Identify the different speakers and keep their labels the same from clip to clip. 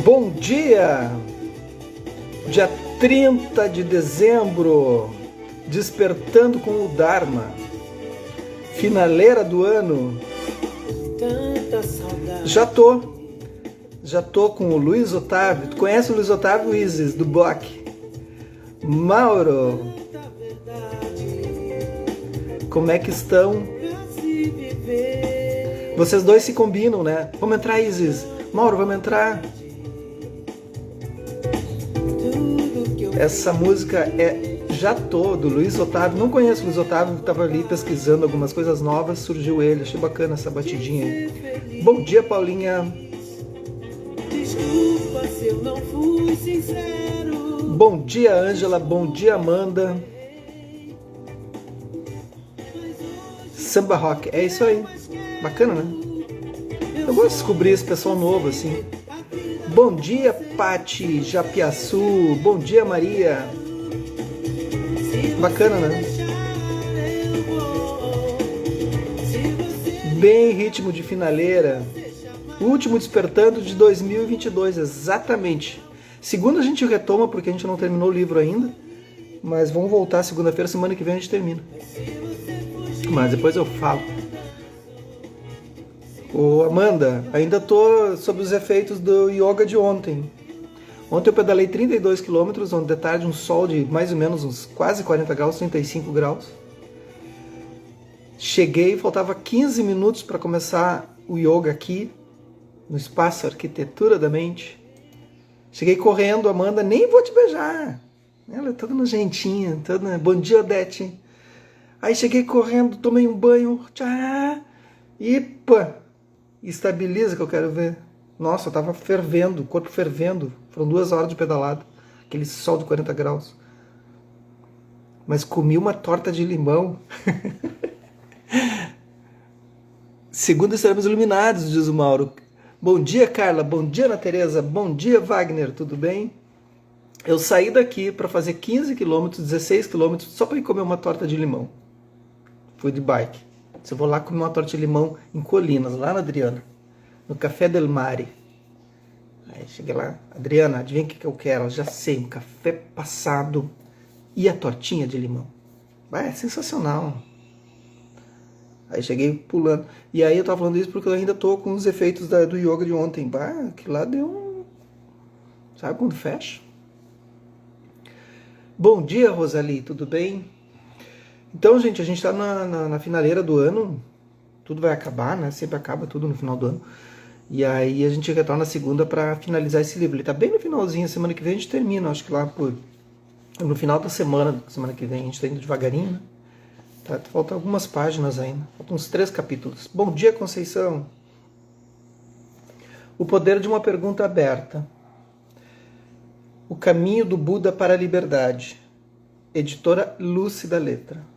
Speaker 1: Bom dia! Dia 30 de dezembro, despertando com o Dharma, finaleira do ano. Já tô com o Luiz Otávio. Tu conhece o Luiz Otávio Isis, do BOC? Mauro, como é que estão? Vocês dois se combinam, né? Vamos entrar, Isis. Mauro, vamos entrar. Essa música é Já Tô, do Luiz Otávio. Não conheço o Luiz Otávio, estava ali pesquisando algumas coisas novas, surgiu ele. Achei bacana essa batidinha aí. Bom dia, Paulinha. Desculpa se eu não fui sincero. Bom dia, Ângela. Bom dia, Amanda. Samba rock, é isso aí. Bacana, né? Eu gosto de descobrir esse pessoal novo assim. Bom dia, Pati Japiaçu. Bom dia, Maria. Bacana, né? Bem ritmo de finaleira. Último despertando de 2022, exatamente. Segunda a gente retoma porque a gente não terminou o livro ainda. Mas vamos voltar segunda-feira, semana que vem a gente termina. Mas depois eu falo. Ô Amanda, ainda tô sob os efeitos do yoga de ontem. Ontem eu pedalei 32 km, onde de tarde um sol de mais ou menos uns quase 40 graus, 35 graus. Cheguei, faltava 15 minutos para começar o yoga aqui, no espaço Arquitetura da Mente. Cheguei correndo, Amanda, nem vou te beijar. Ela é toda nojentinha, toda... Bom dia, Odete. Aí cheguei correndo, tomei um banho, tchá, e pá, estabiliza que eu quero ver. Nossa, eu tava fervendo, o corpo fervendo. Foram 2 horas de pedalada, aquele sol de 40 graus. Mas comi uma torta de limão. Segunda estaremos iluminados, diz o Mauro. Bom dia, Carla. Bom dia, Ana Tereza. Bom dia, Wagner. Tudo bem? Eu saí daqui para fazer 15 km, 16 km, só para ir comer uma torta de limão. Fui de bike. Eu vou lá comer uma torta de limão em Colinas, lá na Adriana, no Café Del Mare. Aí cheguei lá, Adriana, adivinha o que eu quero? Eu já sei, um café passado e a tortinha de limão. É sensacional. Aí cheguei pulando. E aí eu tava falando isso porque eu ainda tô com os efeitos do yoga de ontem. Bah, que lá deu um... Sabe quando fecha? Bom dia, Rosali, tudo bem? Então, gente, a gente tá na finaleira do ano. Tudo vai acabar, né? Sempre acaba tudo no final do ano. E aí a gente retorna na segunda para finalizar esse livro. Ele tá bem no finalzinho, semana que vem a gente termina. Acho que lá no final da semana que vem, a gente tá indo devagarinho, né? Tá, faltam algumas páginas ainda. Faltam uns 3 capítulos. Bom dia, Conceição. O poder de uma pergunta aberta. O caminho do Buda para a liberdade. Editora Lúcida Letra.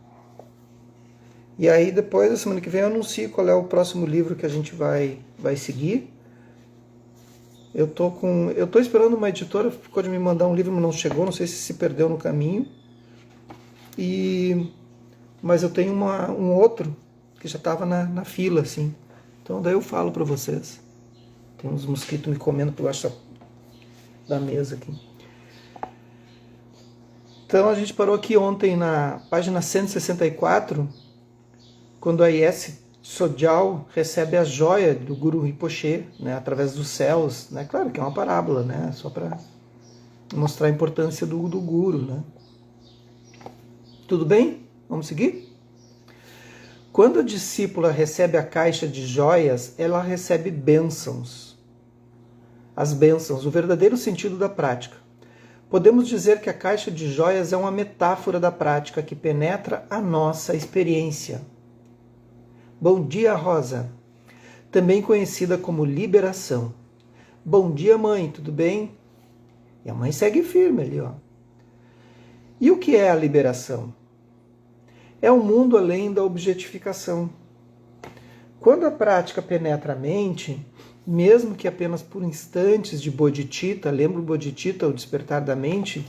Speaker 1: E aí depois, da semana que vem, eu anuncio qual é o próximo livro que a gente vai seguir. Eu tô esperando uma editora, ficou de me mandar um livro, mas não chegou, não sei se perdeu no caminho. Mas eu tenho um outro que já estava na fila, assim. Então daí eu falo para vocês. Tem uns mosquitos me comendo por baixo da mesa aqui. Então a gente parou aqui ontem na página 164, quando a I.S. Sogyal recebe a joia do Guru Rinpoche, né, através dos céus, né? Claro que é uma parábola, né? Só para mostrar a importância do Guru, né? Tudo bem? Vamos seguir? Quando a discípula recebe a caixa de joias, ela recebe bênçãos. As bênçãos, o verdadeiro sentido da prática. Podemos dizer que a caixa de joias é uma metáfora da prática que penetra a nossa experiência. Bom dia, Rosa, também conhecida como liberação. Bom dia, mãe, tudo bem? E a mãe segue firme ali, ó. E o que é a liberação? É um mundo além da objetificação. Quando a prática penetra a mente, mesmo que apenas por instantes de bodhicitta, lembra o bodhicitta, o despertar da mente?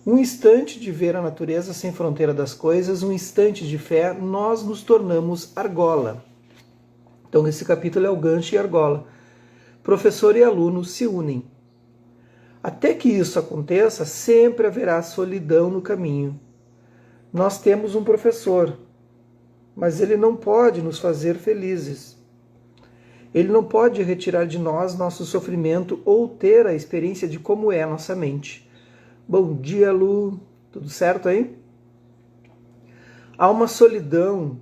Speaker 1: Um instante de ver a natureza sem fronteira das coisas, um instante de fé, nós nos tornamos argola. Então esse capítulo é o gancho e argola. professor e aluno se unem. Até que isso aconteça, sempre haverá solidão no caminho. Nós temos um professor, mas ele não pode nos fazer felizes. Ele não pode retirar de nós nosso sofrimento ou ter a experiência de como é a nossa mente. Bom dia, Lu. Tudo certo aí? Há uma solidão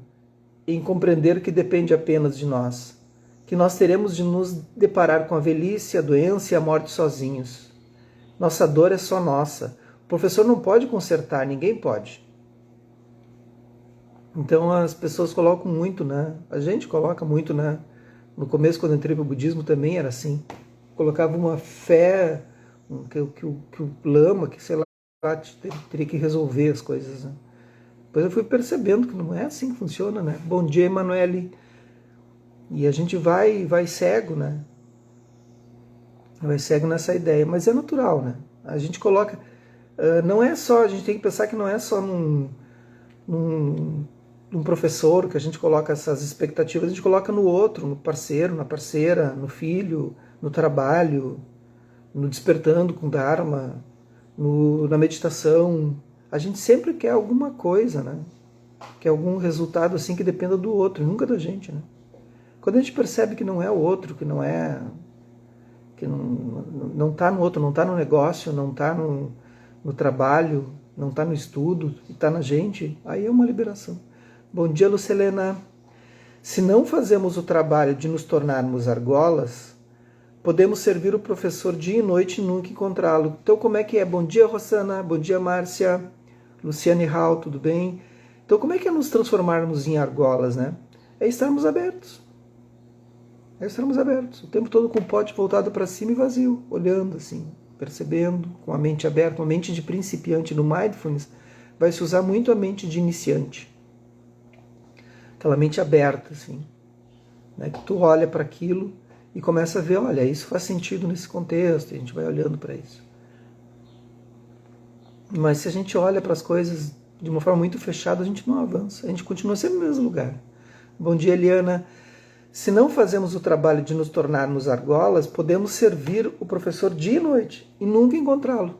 Speaker 1: em compreender que depende apenas de nós, que nós teremos de nos deparar com a velhice, a doença e a morte sozinhos. Nossa dor é só nossa. O professor não pode consertar, ninguém pode. Então as pessoas colocam muito, né? A gente coloca muito, né? No começo, quando eu entrei para o budismo, também era assim. Colocava uma fé que o lama, que sei lá, teria que resolver as coisas, né? Depois eu fui percebendo que não é assim que funciona, né? Bom dia, Emanuele. E a gente vai cego, né? Vai cego nessa ideia, mas é natural, né? A gente coloca... não é só... A gente tem que pensar que não é só num professor que a gente coloca essas expectativas, a gente coloca no outro, no parceiro, na parceira, no filho, no trabalho, no despertando com Dharma, na meditação. A gente sempre quer alguma coisa, né? Quer algum resultado assim que dependa do outro, e nunca da gente, né? Quando a gente percebe que não é o outro, que não é... que não está no outro, não está no negócio, não está no trabalho, não está no estudo, está na gente, aí é uma liberação. Bom dia, Lucelena. Se não fazemos o trabalho de nos tornarmos argolas, podemos servir o professor dia e noite e nunca encontrá-lo. Então como é que é? Bom dia, Rosana. Bom dia, Márcia. Luciane Hall, tudo bem? Então como é que é nos transformarmos em argolas, né? É estarmos abertos. É estarmos abertos. O tempo todo com o pote voltado para cima e vazio, olhando assim, percebendo, com a mente aberta. Uma mente de principiante no Mindfulness vai se usar muito a mente de iniciante. Aquela mente aberta, assim, né? Que tu olha para aquilo e começa a ver, olha, isso faz sentido nesse contexto, e a gente vai olhando para isso. Mas se a gente olha para as coisas de uma forma muito fechada, a gente não avança, a gente continua sempre no mesmo lugar. Bom dia, Eliana. Se não fazemos o trabalho de nos tornarmos argolas, podemos servir o professor dia e noite e nunca encontrá-lo.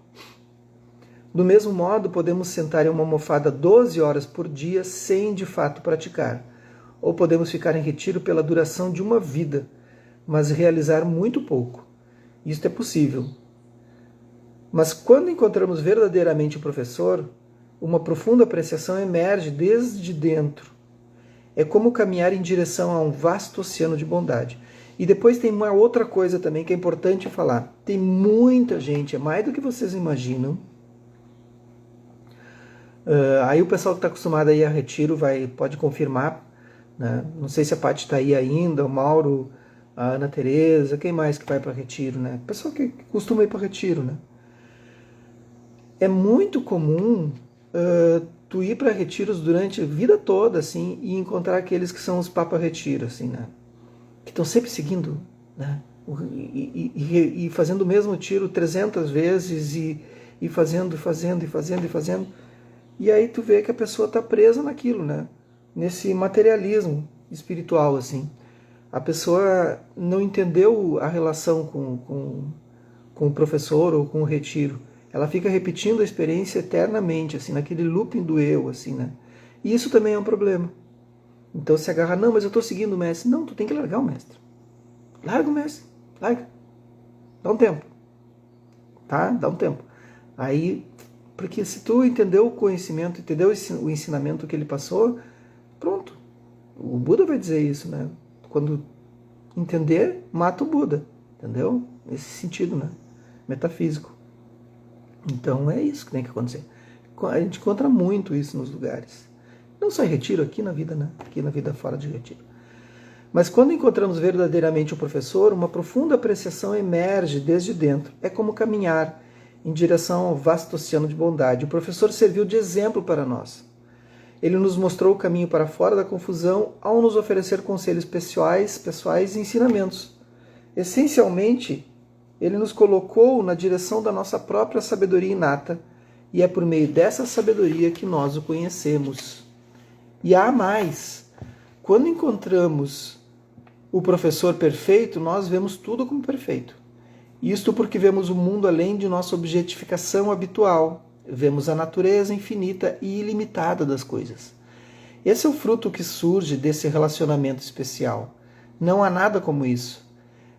Speaker 1: Do mesmo modo, podemos sentar em uma almofada 12 horas por dia sem de fato praticar. Ou podemos ficar em retiro pela duração de uma vida, mas realizar muito pouco. Isto é possível. Mas quando encontramos verdadeiramente o professor, uma profunda apreciação emerge desde dentro. É como caminhar em direção a um vasto oceano de bondade. E depois tem uma outra coisa também que é importante falar. Tem muita gente, é mais do que vocês imaginam. Aí o pessoal que está acostumado a ir a retiro pode confirmar, né? Não sei se a Paty está aí ainda, o Mauro, a Ana Tereza, quem mais que vai para retiro, né? O pessoal que costuma ir para retiro, né? É muito comum tu ir para retiros durante a vida toda, assim, e encontrar aqueles que são os papa-retiro, assim, né? Que estão sempre seguindo, né? E fazendo o mesmo tiro 300 vezes e fazendo. E aí tu vê que a pessoa está presa naquilo, né? Nesse materialismo espiritual, assim. A pessoa não entendeu a relação com o professor ou com o retiro. Ela fica repetindo a experiência eternamente, assim, naquele looping do eu, assim, né? E isso também é um problema. Então se agarra, não, mas eu estou seguindo o mestre. Não, tu tem que largar o mestre. Larga o mestre, larga. Dá um tempo. Tá? Dá um tempo. Aí, porque se tu entendeu o conhecimento, entendeu o ensinamento que ele passou, pronto. O Buda vai dizer isso, né? Quando entender, mata o Buda. Entendeu? Nesse sentido, né? Metafísico. Então é isso que tem que acontecer. A gente encontra muito isso nos lugares. Não só em retiro, aqui na vida, né? Aqui na vida fora de retiro. Mas quando encontramos verdadeiramente o professor, uma profunda apreciação emerge desde dentro. É como caminhar em direção ao vasto oceano de bondade. O professor serviu de exemplo para nós. Ele nos mostrou o caminho para fora da confusão ao nos oferecer conselhos pessoais e ensinamentos. Essencialmente, ele nos colocou na direção da nossa própria sabedoria inata, e é por meio dessa sabedoria que nós o conhecemos. E há mais. Quando encontramos o professor perfeito, nós vemos tudo como perfeito. Isto porque vemos o mundo além de nossa objetificação habitual. Vemos a natureza infinita e ilimitada das coisas. Esse é o fruto que surge desse relacionamento especial. Não há nada como isso.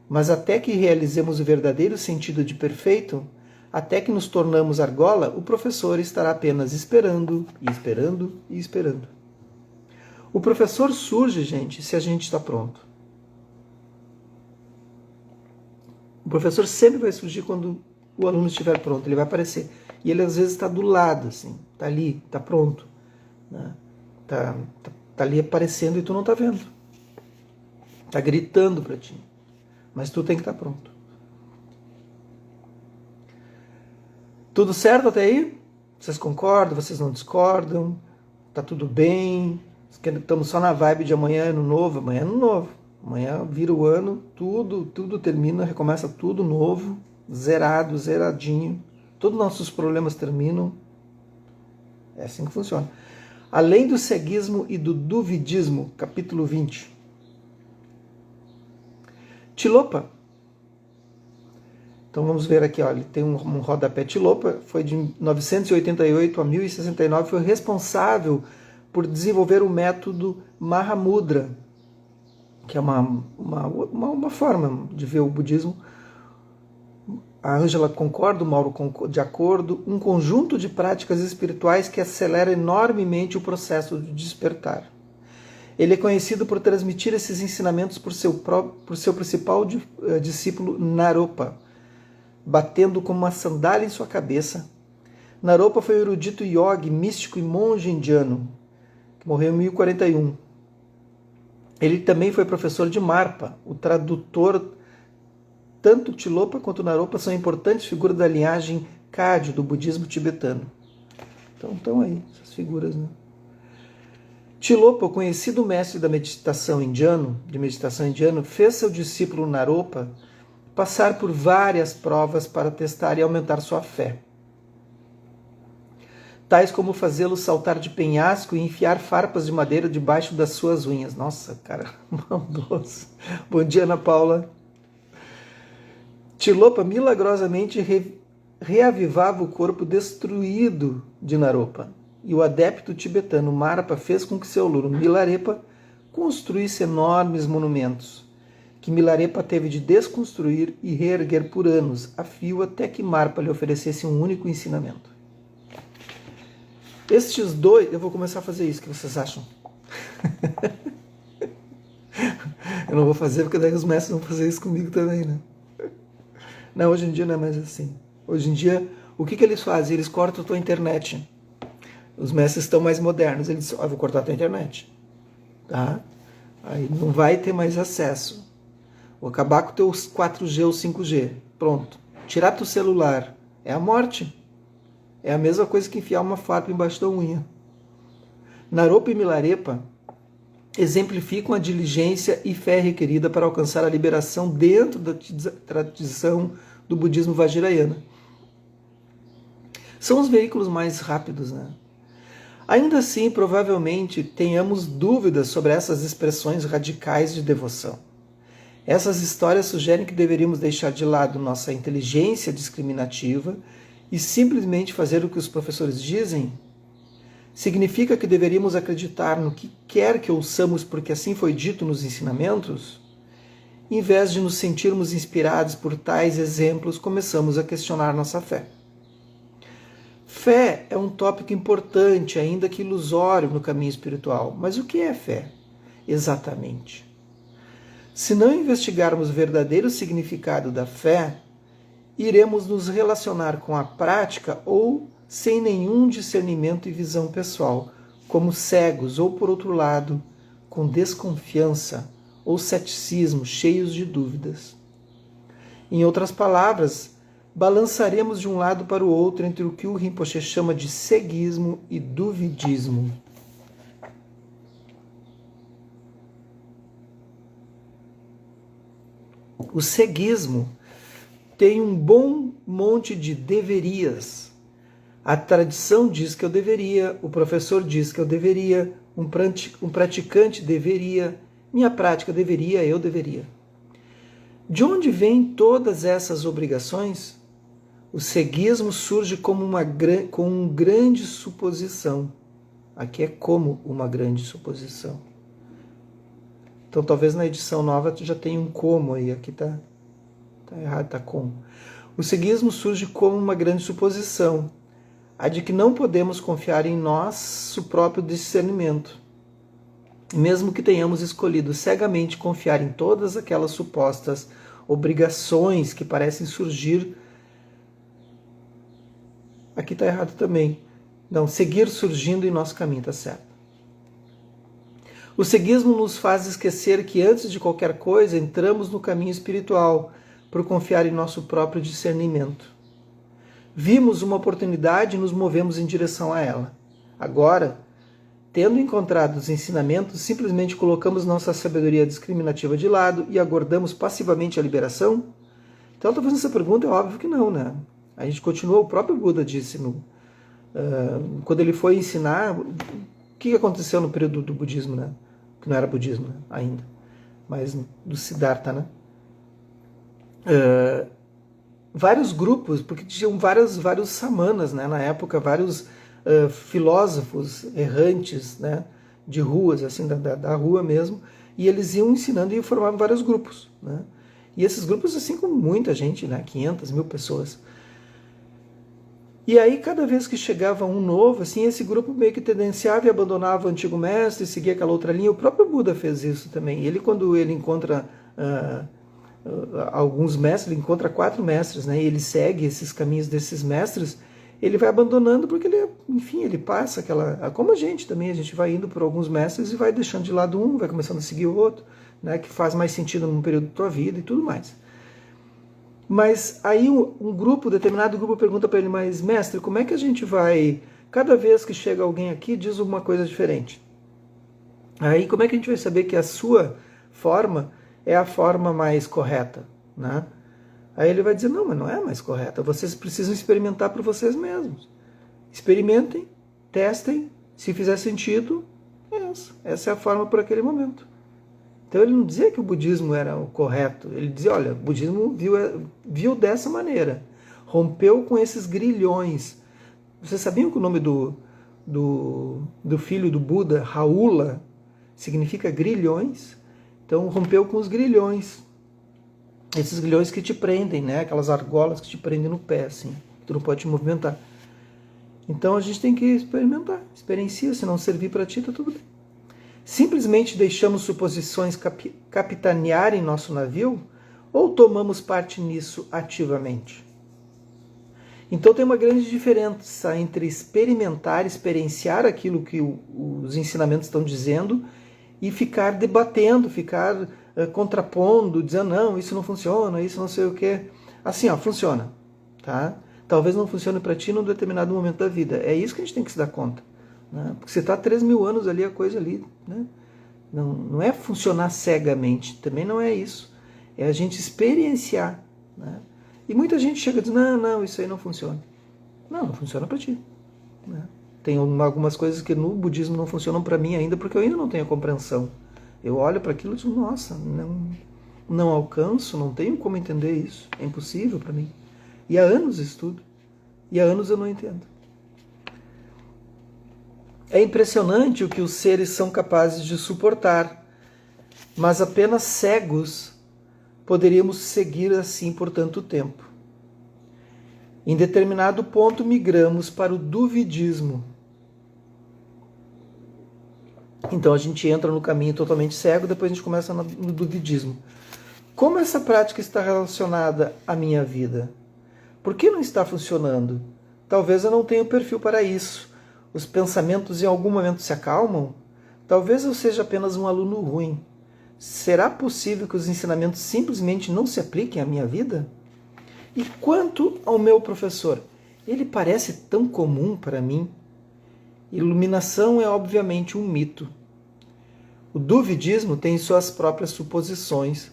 Speaker 1: Mas até que realizemos o verdadeiro sentido de perfeito, até que nos tornamos argola, o professor estará apenas esperando, e esperando, e esperando. O professor surge, gente, se a gente está pronto. O professor sempre vai surgir quando o aluno estiver pronto, ele vai aparecer. E ele às vezes está do lado, assim, está ali, está pronto. Né? Tá ali aparecendo e tu não está vendo. Está gritando para ti. Mas tu tem que estar pronto. Tudo certo até aí? Vocês concordam? Vocês não discordam? Tá tudo bem? Estamos só na vibe de amanhã é ano novo. Amanhã é ano novo. Amanhã vira o ano, tudo termina, recomeça tudo novo, zerado, zeradinho. Todos os nossos problemas terminam. É assim que funciona. Além do ceguismo e do duvidismo, capítulo 20. Tilopa. Então vamos ver aqui, ó, ele tem um rodapé. Tilopa foi de 988 a 1069, foi responsável por desenvolver o método Mahamudra, que é uma forma de ver o budismo. A Ângela concorda, o Mauro de acordo, um conjunto de práticas espirituais que acelera enormemente o processo de despertar. Ele é conhecido por transmitir esses ensinamentos por seu principal discípulo Naropa, batendo como uma sandália em sua cabeça. Naropa foi um erudito yogi, místico e monge indiano, que morreu em 1041. Ele também foi professor de Marpa, o tradutor. Tanto Tilopa quanto Naropa são importantes figuras da linhagem Kagyu do budismo tibetano. Então estão aí essas figuras, né? Tilopa, o conhecido mestre da meditação indiano, fez seu discípulo Naropa passar por várias provas para testar e aumentar sua fé. Tais como fazê-lo saltar de penhasco e enfiar farpas de madeira debaixo das suas unhas. Nossa, cara, maldoso. Bom dia, Ana Paula. Tilopa milagrosamente reavivava o corpo destruído de Naropa. E o adepto tibetano Marpa fez com que seu aluno Milarepa construísse enormes monumentos, que Milarepa teve de desconstruir e reerguer por anos, a fio até que Marpa lhe oferecesse um único ensinamento. Estes dois... Eu vou começar a fazer isso, o que vocês acham? Eu não vou fazer, porque daí os mestres vão fazer isso comigo também, né? Não, hoje em dia não é mais assim. Hoje em dia, o que eles fazem? Eles cortam a tua internet. Os mestres estão mais modernos. Eles dizem, vou cortar a tua internet. Tá? Aí não vai ter mais acesso. Vou acabar com o teu 4G ou 5G. Pronto. Tirar teu celular. É a morte. É a mesma coisa que enfiar uma farpa embaixo da unha. Naropa e Milarepa exemplificam a diligência e fé requerida para alcançar a liberação dentro da tradição do budismo vajrayana. São os veículos mais rápidos, né? Ainda assim, provavelmente tenhamos dúvidas sobre essas expressões radicais de devoção. Essas histórias sugerem que deveríamos deixar de lado nossa inteligência discriminativa e simplesmente fazer o que os professores dizem? Significa que deveríamos acreditar no que quer que ouçamos porque assim foi dito nos ensinamentos? Em vez de nos sentirmos inspirados por tais exemplos, começamos a questionar nossa fé. Fé é um tópico importante, ainda que ilusório no caminho espiritual. Mas o que é fé? Exatamente. Se não investigarmos o verdadeiro significado da fé, iremos nos relacionar com a prática ou sem nenhum discernimento e visão pessoal, como cegos ou, por outro lado, com desconfiança ou ceticismo, cheios de dúvidas. Em outras palavras, balançaremos de um lado para o outro entre o que o Rinpoche chama de ceguismo e duvidismo. O ceguismo tem um bom monte de deverias. A tradição diz que eu deveria, o professor diz que eu deveria, um praticante deveria. minha prática deveria, eu deveria. De onde vêm todas essas obrigações? O ceguismo surge como uma grande suposição. Aqui é como uma grande suposição. Então talvez na edição nova já tenha um como aí, aqui tá errado, tá como. O ceguismo surge como uma grande suposição, a de que não podemos confiar em nosso próprio discernimento, mesmo que tenhamos escolhido cegamente confiar em todas aquelas supostas obrigações que parecem surgir. Aqui está errado também. Não, seguir surgindo em nosso caminho, está certo. O ceguismo nos faz esquecer que antes de qualquer coisa entramos no caminho espiritual por confiar em nosso próprio discernimento. Vimos uma oportunidade e nos movemos em direção a ela. Agora, tendo encontrado os ensinamentos, simplesmente colocamos nossa sabedoria discriminativa de lado e aguardamos passivamente a liberação? Então, estou fazendo essa pergunta, é óbvio que não, né? A gente continua, o próprio Buda disse, quando ele foi ensinar, o que aconteceu no período do budismo, né? Que não era budismo, né? Ainda, mas do Siddhartha, né? Vários grupos, porque tinham vários samanas, né? Na época, vários filósofos errantes, né? De ruas, assim, da rua mesmo, e eles iam ensinando e formavam vários grupos, né? E esses grupos, assim, com muita gente, né? 500, 1000 pessoas. E aí, cada vez que chegava um novo, assim, esse grupo meio que tendenciava e abandonava o antigo mestre e seguia aquela outra linha. O próprio Buda fez isso também. Ele, quando ele encontra alguns mestres, ele encontra 4 mestres, né? E ele segue esses caminhos desses mestres, ele vai abandonando porque ele, enfim, ele passa aquela... Como a gente também, a gente vai indo por alguns mestres e vai deixando de lado um, vai começando a seguir o outro, né? Que faz mais sentido num período da tua vida e tudo mais. Mas aí determinado grupo pergunta para ele, mas mestre, como é que a gente vai, cada vez que chega alguém aqui, diz uma coisa diferente? Aí como é que a gente vai saber que a sua forma é a forma mais correta, né? Aí ele vai dizer, não, mas não é a mais correta, vocês precisam experimentar por vocês mesmos. Experimentem, testem, se fizer sentido, essa é a forma por aquele momento. Então ele não dizia que o budismo era o correto, ele dizia, olha, o budismo viu dessa maneira, rompeu com esses grilhões. Vocês sabiam que o nome do filho do Buda, Raula, significa grilhões? Então rompeu com os grilhões, esses grilhões que te prendem, né? Aquelas argolas que te prendem no pé, assim, que tu não pode te movimentar. Então a gente tem que experimentar, experiencia, se não servir para ti, tá tudo bem. Simplesmente deixamos suposições capitanearem nosso navio ou tomamos parte nisso ativamente? Então tem uma grande diferença entre experienciar aquilo que os ensinamentos estão dizendo e ficar debatendo, ficar contrapondo, dizendo não, isso não funciona, isso não sei o quê. Assim, funciona, tá? Talvez não funcione para ti num determinado momento da vida. É isso que a gente tem que se dar conta. Né? Porque você está há 3.000 anos ali, a coisa ali, né? Não é funcionar cegamente, também não é isso. É a gente experienciar. Né? E muita gente chega e diz, não, isso aí não funciona. Não funciona para ti. Né? Tem algumas coisas que no budismo não funcionam para mim ainda, porque eu ainda não tenho a compreensão. Eu olho para aquilo e digo, nossa, não alcanço, não tenho como entender isso. É impossível para mim. E há anos estudo. E há anos eu não entendo. É impressionante o que os seres são capazes de suportar, mas apenas cegos poderíamos seguir assim por tanto tempo. Em determinado ponto migramos para o duvidismo. Então a gente entra no caminho totalmente cego, depois a gente começa no duvidismo. Como essa prática está relacionada à minha vida? Por que não está funcionando? Talvez eu não tenha o perfil para isso. Os pensamentos em algum momento se acalmam? Talvez eu seja apenas um aluno ruim. Será possível que os ensinamentos simplesmente não se apliquem à minha vida? E quanto ao meu professor? Ele parece tão comum para mim. Iluminação é obviamente um mito. O duvidismo tem suas próprias suposições.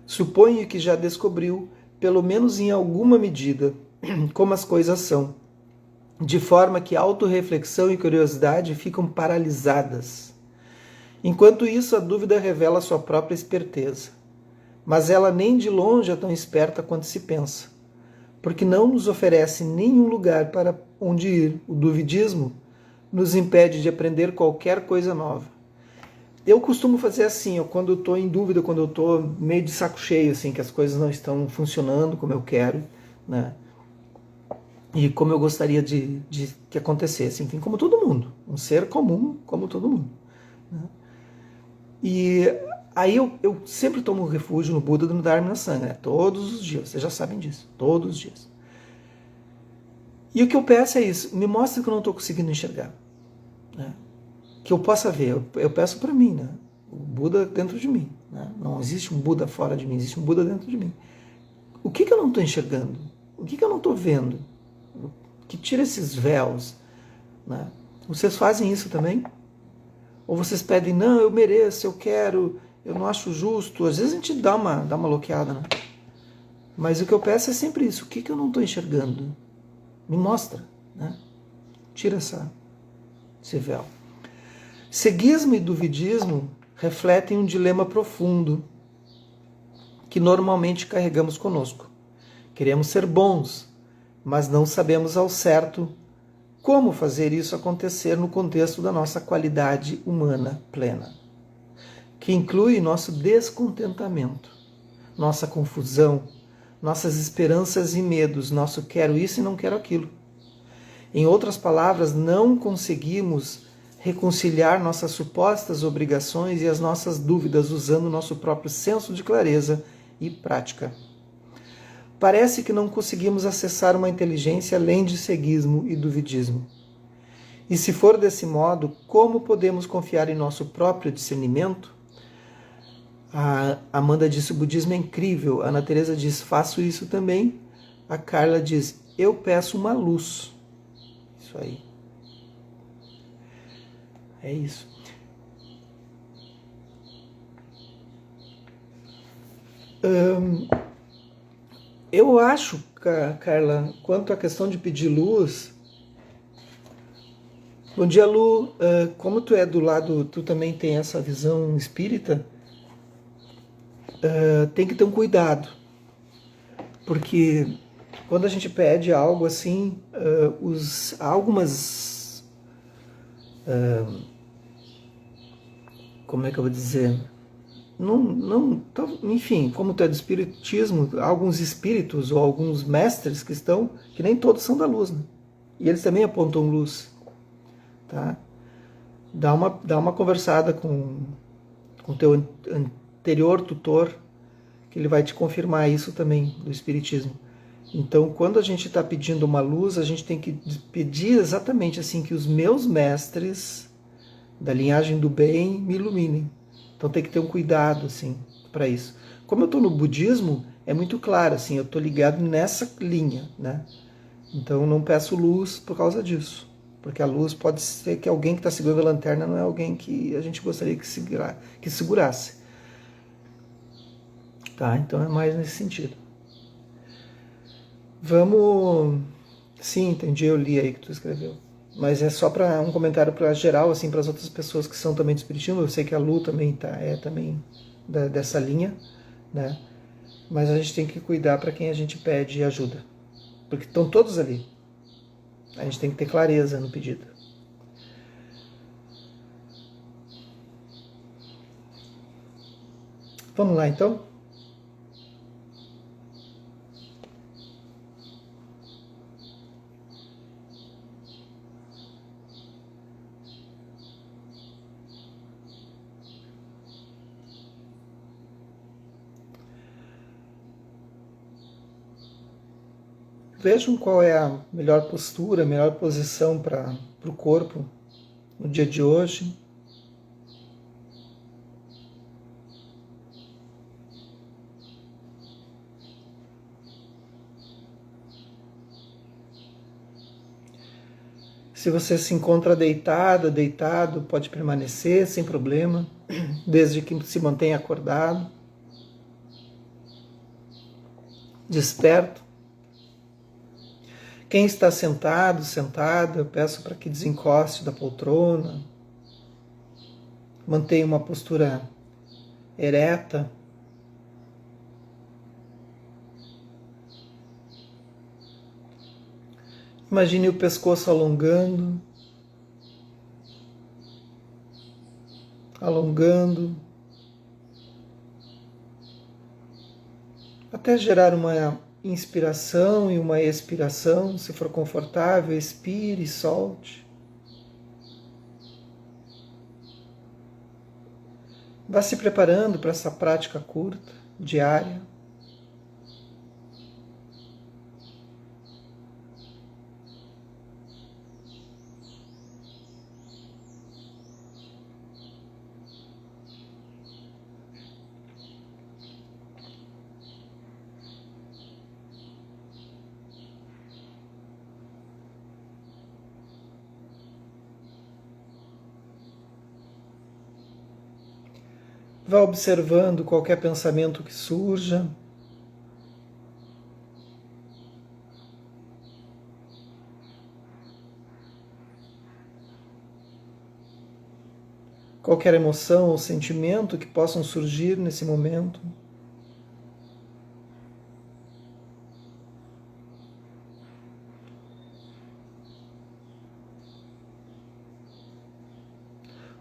Speaker 1: Suponho que já descobriu, pelo menos em alguma medida, como as coisas são, de forma que autorreflexão e curiosidade ficam paralisadas. Enquanto isso, a dúvida revela sua própria esperteza. Mas ela nem de longe é tão esperta quanto se pensa, porque não nos oferece nenhum lugar para onde ir. O duvidismo nos impede de aprender qualquer coisa nova. Eu costumo fazer assim, quando eu estou em dúvida, quando eu estou meio de saco cheio, assim, que as coisas não estão funcionando como eu quero, né? E como eu gostaria de que acontecesse, enfim, como todo mundo, um ser comum como todo mundo, né? E aí eu sempre tomo refúgio no Buda, no Dharma e na Sangha, né? Todos os dias, vocês já sabem disso, todos os dias. E o que eu peço é isso, me mostra que eu não estou conseguindo enxergar, né? Que eu possa ver, eu peço para mim, né? O Buda dentro de mim, né? Não existe um Buda fora de mim, existe um Buda dentro de mim. O que eu não estou enxergando? O que eu não estou vendo? Que tira esses véus, né? Vocês fazem isso também? Ou vocês pedem, não, eu mereço, eu quero, eu não acho justo? Às vezes a gente dá uma loqueada, né? Mas o que eu peço é sempre isso, o que eu não estou enxergando? Me mostra, né? Tira esse véu. Ceguismo e duvidismo refletem um dilema profundo que normalmente carregamos conosco. Queremos ser bons, mas não sabemos ao certo como fazer isso acontecer no contexto da nossa qualidade humana plena, que inclui nosso descontentamento, nossa confusão, nossas esperanças e medos, nosso quero isso e não quero aquilo. Em outras palavras, não conseguimos reconciliar nossas supostas obrigações e as nossas dúvidas usando nosso próprio senso de clareza e prática. Parece que não conseguimos acessar uma inteligência além de ceguismo e duvidismo. E se for desse modo, como podemos confiar em nosso próprio discernimento? A Amanda disse, o budismo é incrível. A Ana Teresa diz, faço isso também. A Carla diz, eu peço uma luz. Isso aí. É isso. Eu acho, Carla, quanto à questão de pedir luz... Bom dia, Lu. Como tu é do lado, tu também tem essa visão espírita, tem que ter um cuidado. Porque quando a gente pede algo assim, há algumas... como é que eu vou dizer? Enfim, como tu é do espiritismo, há alguns espíritos ou alguns mestres que estão, que nem todos são da luz, né? E eles também apontam luz, tá? Dá uma conversada com o teu anterior tutor, que ele vai te confirmar isso também, do espiritismo. Então, quando a gente está pedindo uma luz, a gente tem que pedir exatamente assim, que os meus mestres da linhagem do bem me iluminem. Então tem que ter um cuidado assim para isso. Como eu estou no budismo, é muito claro assim, eu estou ligado nessa linha, né? Então eu não peço luz por causa disso, porque a luz pode ser que alguém que está segurando a lanterna não é alguém que a gente gostaria que segurasse, tá? Então é mais nesse sentido. Vamos, sim, entendi, eu li aí que tu escreveu. Mas é só para um comentário para geral, assim, para as outras pessoas que são também do espiritismo. Eu sei que a Lu também é também dessa linha, né? Mas a gente tem que cuidar para quem a gente pede ajuda, porque estão todos ali. A gente tem que ter clareza no pedido. Vamos lá, então? Vejam qual é a melhor postura, a melhor posição para o corpo no dia de hoje. Se você se encontra deitada, deitado, pode permanecer sem problema, desde que se mantenha acordado, desperto. Quem está sentado, sentada, eu peço para que desencoste da poltrona, Mantenha uma postura ereta. Imagine o pescoço alongando, alongando, até gerar uma inspiração e uma expiração. Se for confortável, expire e solte. Vá se preparando para essa prática curta, diária. Vá observando qualquer pensamento que surja. Qualquer emoção ou sentimento que possam surgir nesse momento.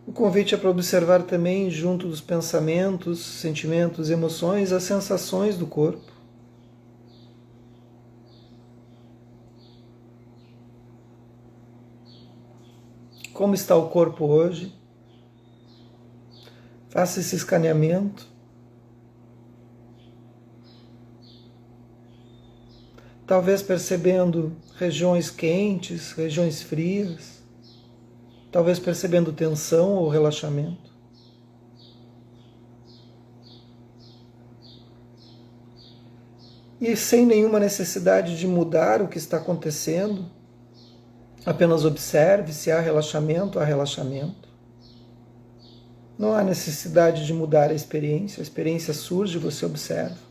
Speaker 1: O convite é para observar também, junto dos pensamentos, sentimentos, emoções, as sensações do corpo. Como está o corpo hoje? Faça esse escaneamento. Talvez percebendo regiões quentes, regiões frias. Talvez percebendo tensão ou relaxamento. E sem nenhuma necessidade de mudar o que está acontecendo, apenas observe se há relaxamento, há relaxamento. Não há necessidade de mudar a experiência surge, você observa.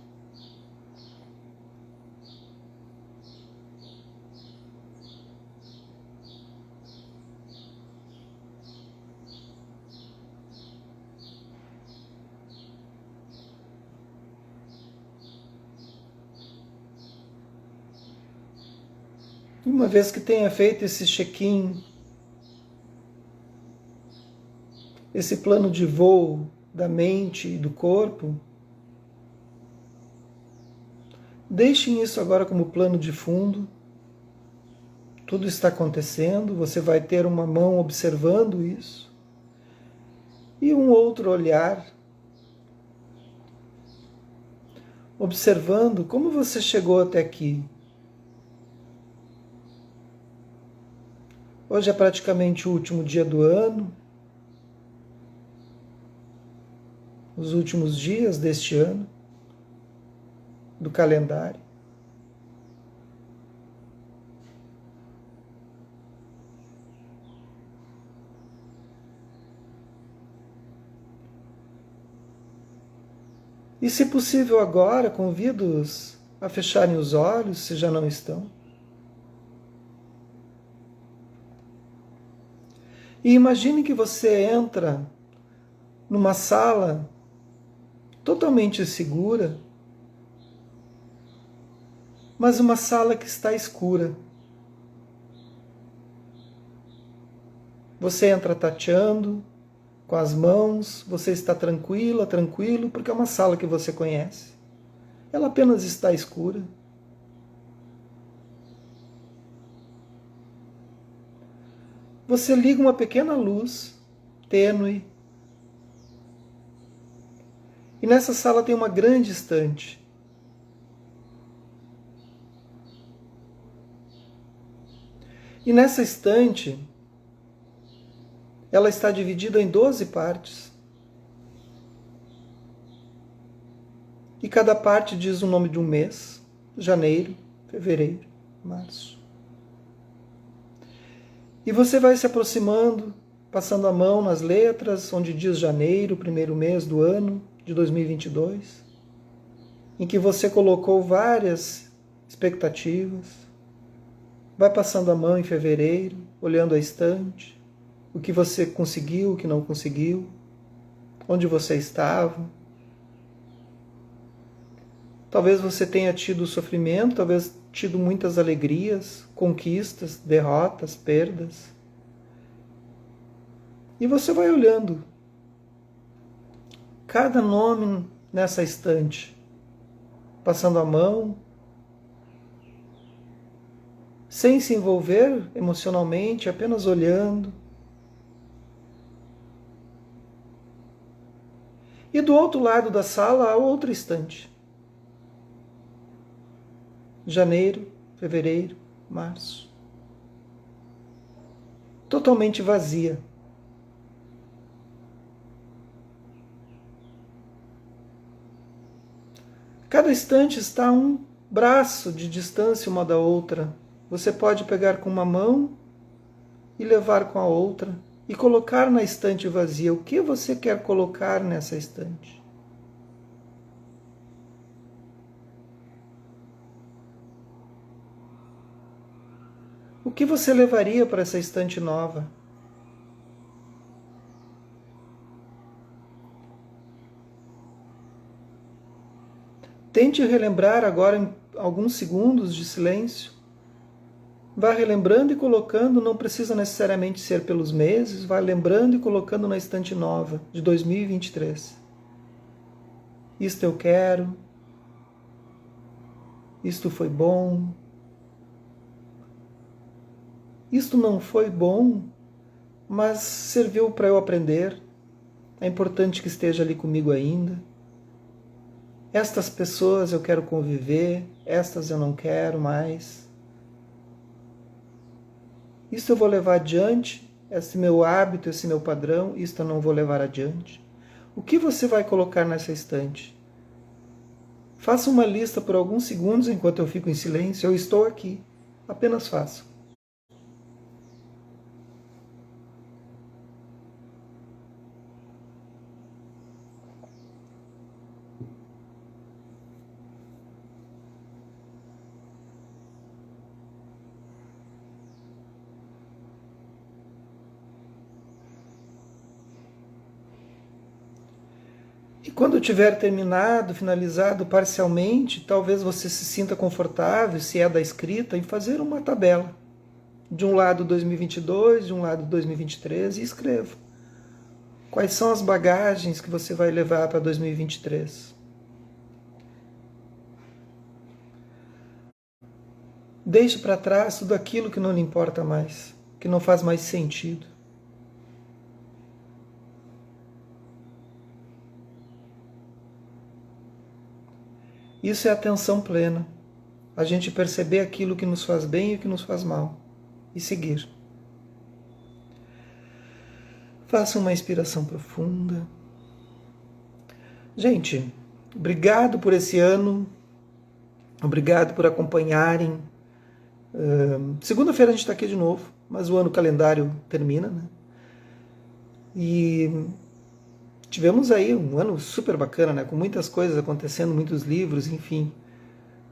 Speaker 1: E uma vez que tenha feito esse check-in, esse plano de voo da mente e do corpo, deixem isso agora como plano de fundo. Tudo está acontecendo, você vai ter uma mão observando isso e um outro olhar observando como você chegou até aqui. Hoje é praticamente o último dia do ano, os últimos dias deste ano, do calendário. E, se possível agora, convido-os a fecharem os olhos, se já não estão. E imagine que você entra numa sala totalmente segura, mas uma sala que está escura. Você entra tateando com as mãos, você está tranquila, tranquilo, porque é uma sala que você conhece. Ela apenas está escura. Você liga uma pequena luz, tênue, e nessa sala tem uma grande estante. E nessa estante, ela está dividida em 12 partes. E cada parte diz o nome de um mês: janeiro, fevereiro, março. E você vai se aproximando, passando a mão nas letras, onde diz janeiro, primeiro mês do ano de 2022, em que você colocou várias expectativas. Vai passando a mão em fevereiro, olhando a estante, o que você conseguiu, o que não conseguiu. onde você estava. Talvez você tenha tido sofrimento, talvez tido muitas alegrias, conquistas, derrotas, perdas. E você vai olhando cada nome nessa estante, passando a mão, sem se envolver emocionalmente, apenas olhando. E do outro lado da sala há outra estante. Janeiro, fevereiro, março. Totalmente vazia. Cada estante está a um braço de distância uma da outra. Você pode pegar com uma mão e levar com a outra e colocar na estante vazia. O que você quer colocar nessa estante? O que você levaria para essa estante nova? Tente relembrar agora em alguns segundos de silêncio. Vá relembrando e colocando, não precisa necessariamente ser pelos meses, vá lembrando e colocando na estante nova de 2023. Isto eu quero. Isto foi bom. Isto não foi bom, mas serviu para eu aprender. É importante que esteja ali comigo ainda. Estas pessoas eu quero conviver, estas eu não quero mais. Isso eu vou levar adiante, esse meu hábito, esse meu padrão, isto eu não vou levar adiante. O que você vai colocar nessa estante? Faça uma lista por alguns segundos enquanto eu fico em silêncio. Eu estou aqui. Apenas faça. E quando tiver terminado, finalizado parcialmente, talvez você se sinta confortável, se é da escrita, em fazer uma tabela. De um lado 2022, de um lado 2023, e escreva. Quais são as bagagens que você vai levar para 2023? Deixe para trás tudo aquilo que não lhe importa mais, que não faz mais sentido. Isso é atenção plena. A gente perceber aquilo que nos faz bem e o que nos faz mal. E seguir. Faça uma inspiração profunda. Gente, obrigado por esse ano. Obrigado por acompanharem. Segunda-feira a gente está aqui de novo, mas o ano calendário termina, né? E tivemos aí um ano super bacana, né? Com muitas coisas acontecendo, muitos livros, enfim.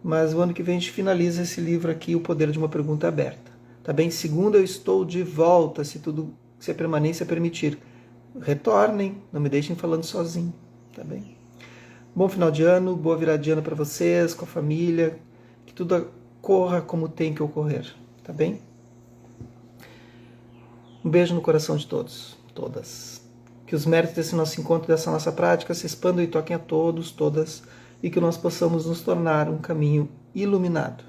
Speaker 1: Mas o ano que vem a gente finaliza esse livro aqui, O Poder de uma Pergunta Aberta. Tá bem? Segunda eu estou de volta, se a permanência permitir. Retornem, não me deixem falando sozinho, tá bem? Bom final de ano, boa virada de ano para vocês, com a família, que tudo corra como tem que ocorrer, tá bem? Um beijo no coração de todos, todas. Que os méritos desse nosso encontro, dessa nossa prática, se expandam e toquem a todos, todas, e que nós possamos nos tornar um caminho iluminado.